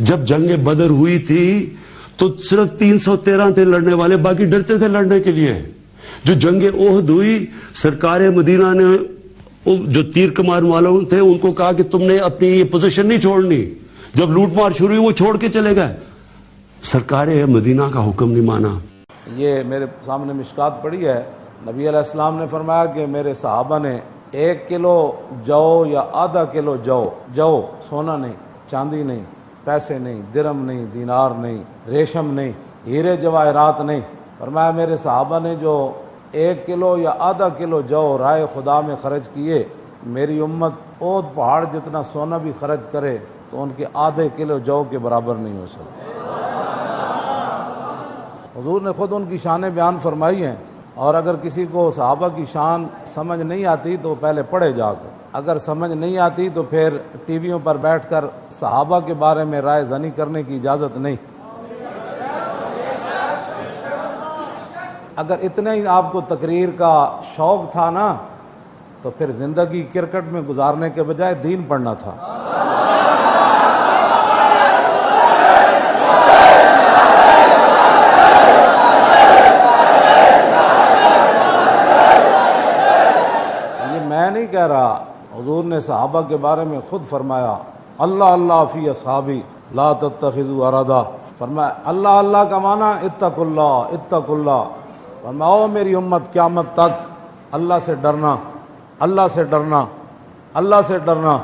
جب جنگ بدر ہوئی تھی تو صرف 313 تھے لڑنے والے، باقی ڈرتے تھے لڑنے کے لیے۔ جو جنگ احد ہوئی، سرکار مدینہ نے جو تیر کمان والوں تھے ان کو کہا کہ تم نے اپنی یہ پوزیشن نہیں چھوڑنی۔ جب لوٹ مار شروع ہوئی وہ چھوڑ کے چلے گئے، سرکار مدینہ کا حکم نہیں مانا۔ یہ میرے سامنے مشکات پڑی ہے، نبی علیہ السلام نے فرمایا کہ میرے صحابہ نے 1 کلو جو یا آدھا کلو جو سونا نہیں، چاندی نہیں، پیسے نہیں، درم نہیں، دینار نہیں، ریشم نہیں، ہیرے جواہرات نہیں، فرمایا میرے صحابہ نے جو 1 کلو یا آدھا کلو جو رائے خدا میں خرچ کیے، میری امت احد پہاڑ جتنا سونا بھی خرچ کرے تو ان کے آدھے کلو جو کے برابر نہیں ہو سکتا۔ حضور نے خود ان کی شانیں بیان فرمائی ہیں، اور اگر کسی کو صحابہ کی شان سمجھ نہیں آتی تو پہلے پڑھے جا کر، اگر سمجھ نہیں آتی تو پھر ٹی ویوں پر بیٹھ کر صحابہ کے بارے میں رائے زنی کرنے کی اجازت نہیں۔ اگر اتنا ہی آپ کو تقریر کا شوق تھا نا تو پھر زندگی کرکٹ میں گزارنے کے بجائے دین پڑھنا تھا۔ میں نہیں کہہ رہا، حضور نے صحابہ کے بارے میں خود فرمایا، اللہ اللہ فی اصحابی لا تتخذوا اردا، فرمایا اللہ اللہ کا معنی اتقوا اللہ، اتقوا اللہ، فرمایا او میری امت قیامت تک اللہ سے ڈرنا، اللہ سے ڈرنا، اللہ سے ڈرنا،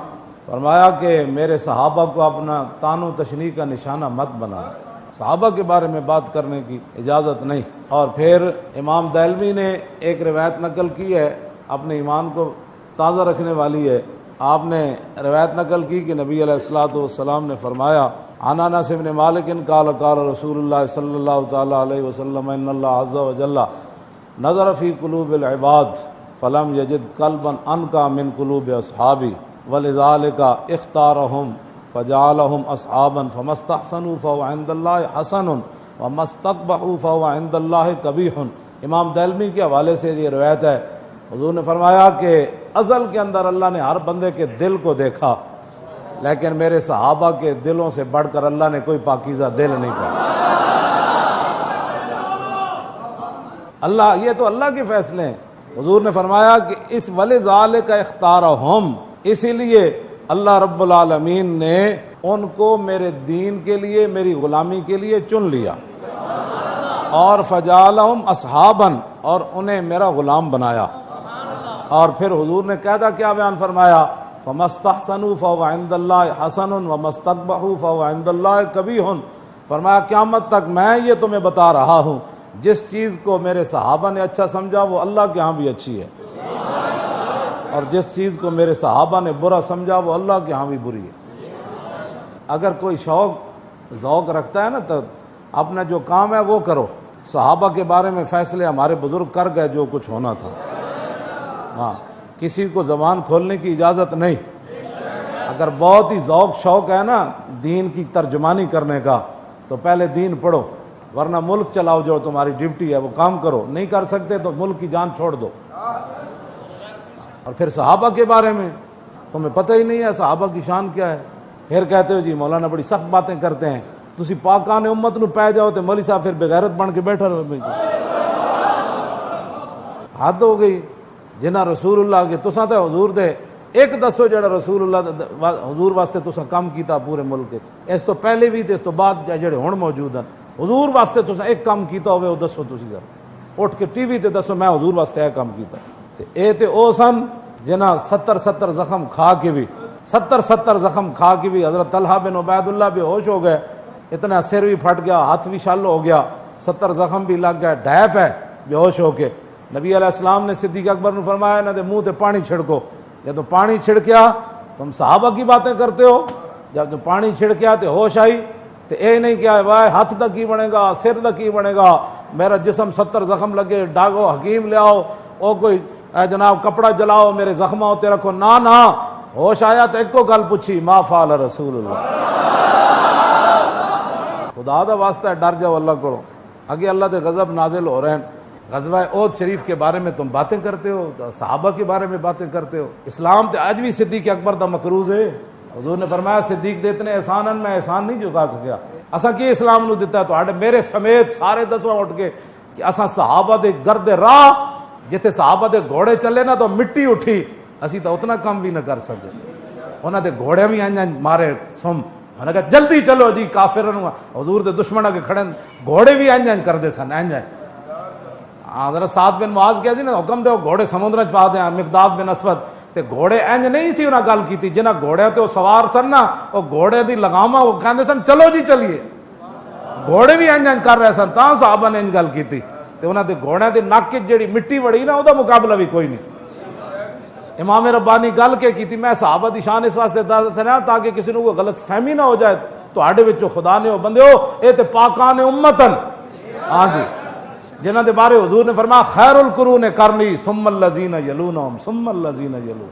فرمایا کہ میرے صحابہ کو اپنا طعن و تشنیع کا نشانہ مت بنانا، صحابہ کے بارے میں بات کرنے کی اجازت نہیں۔ اور پھر امام دہلوی نے ایک روایت نقل کی ہے، اپنے ایمان کو تازہ رکھنے والی ہے، آپ نے روایت نقل کی کہ نبی علیہ الصلوۃ والسلام نے فرمایا، عن انس بن مالک قال قال رسول اللہ صلی اللہ تعالی علیہ وسلم ان اللہ عز وجل نظر فی قلوب العباد فلم یجد قلبا انقى من قلوب اصحابی ولذلك اختارهم فجعلهم اصحابا فما استحسنوا فهو عند الله حسن وما استقبحوا فهو عند الله قبیح۔ امام دہلوی کے حوالے سے یہ روایت ہے، حضور نے فرمایا کہ ازل کے اندر اللہ نے ہر بندے کے دل کو دیکھا، لیکن میرے صحابہ کے دلوں سے بڑھ کر اللہ نے کوئی پاکیزہ دل نہیں پایا۔ اللہ، یہ تو اللہ کے فیصلے ہیں۔ حضور نے فرمایا کہ اس وَلِذَالِكَ اخْتَارَهُمْ، اسی لیے اللہ رب العالمین نے ان کو میرے دین کے لیے، میری غلامی کے لیے چن لیا، اور فَجَعَلَهُمْ أَصْحَابًا، اور انہیں میرا غلام بنایا۔ اور پھر حضور نے قاعدہ کیا بیان فرمایا، فَمَا اسْتَحْسَنُوا فَهُوَ عِندَ اللَّهِ حَسَنٌ وَمَا اسْتَقْبَحُوا فَهُوَ عِندَ اللَّهِ قَبِیحٌ۔ فرمایا قیامت تک میں یہ تمہیں بتا رہا ہوں، جس چیز کو میرے صحابہ نے اچھا سمجھا وہ اللہ کے ہاں بھی اچھی ہے، اور جس چیز کو میرے صحابہ نے برا سمجھا وہ اللہ کے ہاں بھی بری ہے۔ اگر کوئی شوق ذوق رکھتا ہے نا تو اپنا جو کام ہے وہ کرو۔ صحابہ کے بارے میں فیصلے ہمارے بزرگ کر گئے جو کچھ ہونا تھا، ہاں، کسی کو زبان کھولنے کی اجازت نہیں۔ اگر بہت ہی ذوق شوق ہے نا دین کی ترجمانی کرنے کا تو پہلے دین پڑھو، ورنہ ملک چلاؤ، جو تمہاری ڈیوٹی ہے وہ کام کرو، نہیں کر سکتے تو ملک کی جان چھوڑ دو۔ اور پھر صحابہ کے بارے میں تمہیں پتہ ہی نہیں ہے صحابہ کی شان کیا ہے، پھر کہتے ہو جی مولانا بڑی سخت باتیں کرتے ہیں، تسی پاکان امت نو پہ جاؤ تے مولوی صاحب پھر بغیرت بن کے بیٹھا رہو۔ حد ہو گئی، جنہ رسول اللہ کے تساں تے حضور دے ایک دسو جڑا رسول اللہ حضور واسطے تساں کام کیتا پورے ملک وچ، اس تو پہلے بھی تے اس تو بعد جڑے ہن موجود ہیں، حضور واسطے تساں ایک کام کیتا ہوئے وہ دسو، تسی ذرا اٹھ کے ٹی وی تے دسو میں حضور واسطے یہ کام کیتا۔ تے اے تے او سن جنہ 70 زخم کھا کے بھی 70 زخم کھا کے بھی حضرت طلحہ بن عبید اللہ بے ہوش ہو گئے، اتنا سر بھی پھٹ گیا، ہاتھ بھی شل ہو گیا، 70 زخم بھی لگ گئے، ڈھیپ ہے بے ہوش ہو کے۔ نبی علیہ السلام نے صدیق اکبر نے فرمایا انہاں دے منہ تے پانی چھڑکو، جب پانی چھڑکیا تم صحابہ کی باتیں کرتے ہو، جب پانی چھڑکیا تے ہوش آئی، تے اے نہیں کیا وائے ہاتھ دا کی بنے گا، سر دا کی بنے گا، میرا جسم 70 زخم لگے، ڈاگو حکیم لے آؤ، او کوئی اے جناب کپڑا جلاؤ میرے زخموں تے رکھو، نہ ہوش آیا تو ایک کو گل پوچھی، ما فعل رسول اللہ۔ خدا دا واسطہ ہے ڈر جاؤ اللہ کو، اگے اللہ دے غضب نازل ہو رہے ہیں۔ غزوہ احد شریف کے بارے میں تم باتیں کرتے ہو، صحابہ کے بارے میں باتیں کرتے ہو، اسلام تے آج بھی صدیق اکبر دا مکروز ہے، حضور نے فرمایا صدیق دے اتنے احسان میں احسان نہیں چکا سکیا. اساں کی اسلام نو دیتا ہے میرے سمیت سارے دسواں اٹھ کے کہ اساں صحابہ دے گرد راہ جتھے صحابہ دے گھوڑے چلے نا تو مٹی اٹھی, اسی تو اتنا کام بھی نہ کر سکے. انہاں دے گھوڑے بھی انج مارے سم, انہاں کہا جلدی چلو جی کافرن. حضور دے دشمناں کے کھڑے گھوڑے بھی انج کردے سن انج. حضرت سعد بن معاذ کہا سی نا حکم دے گھوڑے سمندر چ پا دیں. مقداد بن اسود تے گھوڑے انج نہیں سی انہاں گل کیتی, جنہاں گھوڑے تے سوار سن نا وہ گھوڑے دی لگاماں وہ کہندے سن چلو جی چلیے. گھوڑے بھی انج کر رہے سن تاں صحابہ نے انج گل کیتی. تے انہاں دے گھوڑیاں دے نک وچ جڑی مٹی وڑی نا اودا مقابلہ بھی کوئی نہیں. امام ربانی گل کے کیتی میں صحابہ دی شان اس واسطے دس رہا تاکہ کسی نو کوئی غلط فہمی نہ ہو جائے. تواڈے وچوں خدا نے او بندے ہو اے تے پاکان امتن, ہاں جی, جنہاں دے بارے حضور نے فرمایا خیر القرون قرنی ثم الذین یلونہم ثم الذین یلون.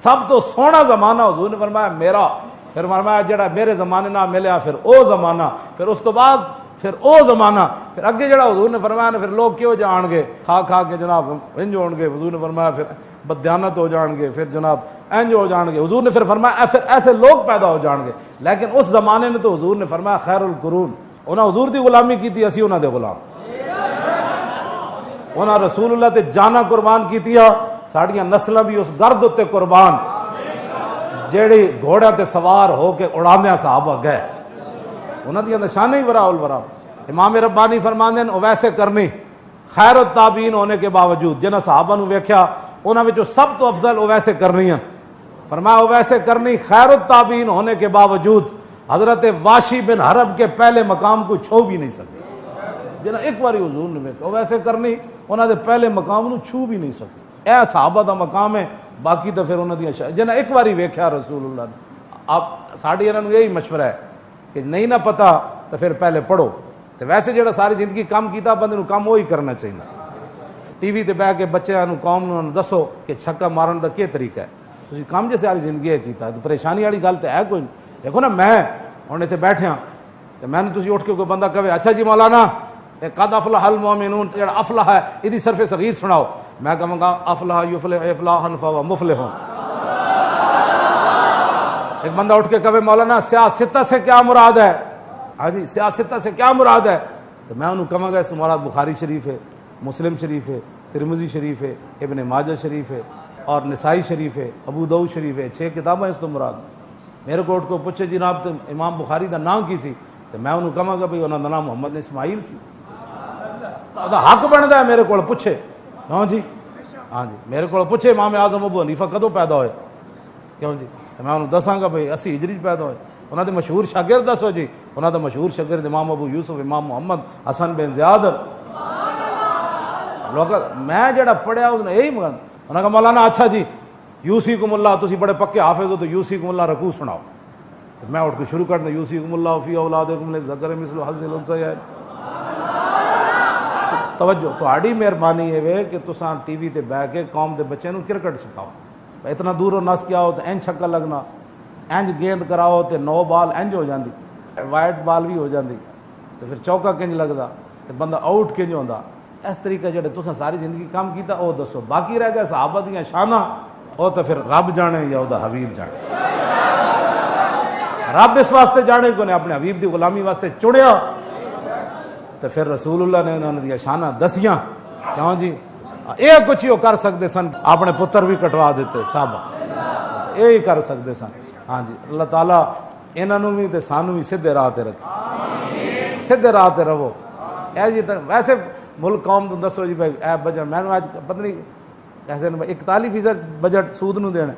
سب تو سونا زمانہ حضور نے فرمایا میرا, پھر فرمایا جڑا میرے زمانے نہ ملیا پھر او زمانہ, پھر اس تو بعد پھر او زمانہ, پھر اگے جڑا حضور نے فرمایا نا پھر لوگ کیوں جان گے کھا کھا کے جناب انج ہون گے. حضور نے فرمایا پھر بددیانت ہو جان گے, پھر جناب انج ہو جان گے. حضور نے پھر فرمایا پھر ایسے لوگ پیدا ہو جان گے. لیکن اس زمانے نے تو حضور نے فرمایا خیر القرون, انہاں حضور دی غلامی کیتی, اسی انہاں دے غلام. انہاں رسول اللہ تے جانا قربان کیتیا, ساڈیاں نسلاں بھی اس گرد تے قربان جیڑی گھوڑے تے سوار ہو کے اڑاندے صحابہ گئے. انہاں دی نشانہ ہی وراء الورا. امام ربانی فرماندے ہیں ویسے کرنی خیر التابعین ہونے کے باوجود جنہاں صحابہ نو ویکھیا انہاں وچوں سب تو افضل ویسے کرنی ہیں. فرمایا ویسے کرنی خیر التابعین ہونے کے باوجود حضرت واشی بن حرب کے پہلے مقام کو چھو بھی نہیں سکے. جنہاں ایک باری حضور نے ویکھیا ویسے کرنی انہاں دے پہلے مقام نو چھو بھی نہیں سکے. اے صحابہ دا مقام ہے, باقی تو پھر انہاں دی جنہاں ایک باری ویکھیا رسول اللہ نے. آپ ساڈی انہاں نو یہی مشورہ ہے کہ نہیں نہ پتہ تو پھر پہلے پڑھو. تو ویسے جڑا ساری زندگی کام کیتا بندے نو کام وہی کرنا چاہیے. ٹی وی تے بیٹھ کے بچیاں نو قوم نو دسو کہ چھکا مارن دا کی طریقہ ہے, تسی کام جے ساری زندگی کیتا تو پریشانی والی گل تے ہے کوئی نہیں. دیکھو نا میں ہن ایتھے بیٹھیا تے میں نے تسی اٹھ کے کوئی بندہ کہے اچھا جی مولانا قد افلح المؤمنون جڑا افلح ہے ایدی صرف صغیر سناؤ, میں کہوں گا افلح یفلح افلاحا فهو مفلح. ایک بندہ اٹھ کے کہے مولانا سیاستہ سے کیا مراد ہے, ہاں جی سیاستہ سے کیا مراد ہے, تو میں انہوں کہوں گا اس مراد بخاری شریف ہے, مسلم شریف ہے, ترمذی شریف ہے, ابن ماجہ شریف ہے اور نسائی شریف ہے, ابو داؤد شریف ہے. 6 کتابیں اس تو مراد. میرے کو اٹھ کو پوچھے جناب تو امام بخاری دا نام کی سی, تو میں انہوں کہوں گا بھئی انہوں دا نام محمد اسماعیل سی. حق بنتا ہے میرے کو پوچھے, ہاں جی ہاں جی میرے کو پوچھے امام اعظم ابو حنیفہ کدوں پیدا ہوئے, کیوں جی, تو میں انہوں دساں گا بھئی 80 ہجری پیدا ہوئے. انہوں نے مشہور شاگرد دسو جی, انہوں نے مشہور شاگرد امام ابو یوسف امام محمد حسن بن زیاد. لوگ میں جڑا پڑھیا انہوں نے یہی مگر انہوں نے کہا مولانا اچھا جی یوسیکم اللہ, تسی بڑے پکے حافظ ہو تو یوسیکم اللہ رکوع سناؤ. تو میں اٹھ کے شروع کرنا یوسیکم اللہ فی اولادکم للذکر مثل حظ الانثیین. توجہ تہاڈی مہربانی ہے کہ تساں ٹی وی تے بیٹھ کے قوم دے بچے نو کرکٹ سکھاؤ. اتنا دوروں نس کیا ہو تو اینج چھکا لگنا, اینج گیند کراؤ تو 9 بال اینج ہو جاندی, وائٹ بال بھی ہو جاندی, تو پھر چوکا کنج لگدا تو بندہ آؤٹ کنج ہوندا. اس طریقہ جڑے تساں ساری زندگی کام کیتا او دسو. باقی رہ گیا صحابہ دیاں شاناں, او تو پھر رب جانے یا او دا حبیب جانے. رب اس واسطے جانے کو نے اپنے حبیب دی غلامی واسطے چنیا, تو پھر رسول اللہ نے انہوں نے شاناں دسیاں. کیوں جی یہ کچھ ہی کر سکتے سن, اپنے پتر بھی کٹوا دیتے صاحب, یہی کر سکتے سن. ہاں جی اللہ تعالیٰ انہوں بھی تے سانو بھی سیدھے راہ تے رکھے, سیدھے راہ تے رہو. اے جی ویسے ملک قوم تو دسو جی بھائی اے بجٹ میں نے پتہ نہیں کیسے 41% بجٹ سود نو دینا,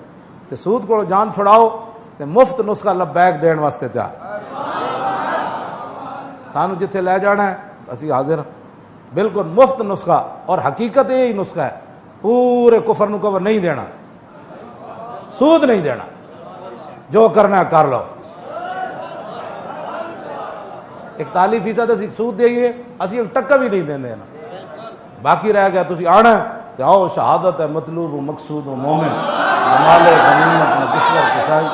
تے سود کو جان چھڑاؤ تے مفت نسخہ لبیک دین واسطے تیار. سانو جتھے لے جانا ہے اسی حاضر, بالکل مفت نسخہ. اور حقیقت یہی نسخہ ہے, پورے کفر نو کور نہیں دینا, سود نہیں دینا, جو کرنا ہے کر لو. 41% اسی سود دئیے, اسی ایک ٹکا بھی نہیں دینا. باقی رہ گیا تسی آنا تو آؤ, شہادت ہے مطلوب و مقصود و مومن, مال غنیمت میں کشور کشائی.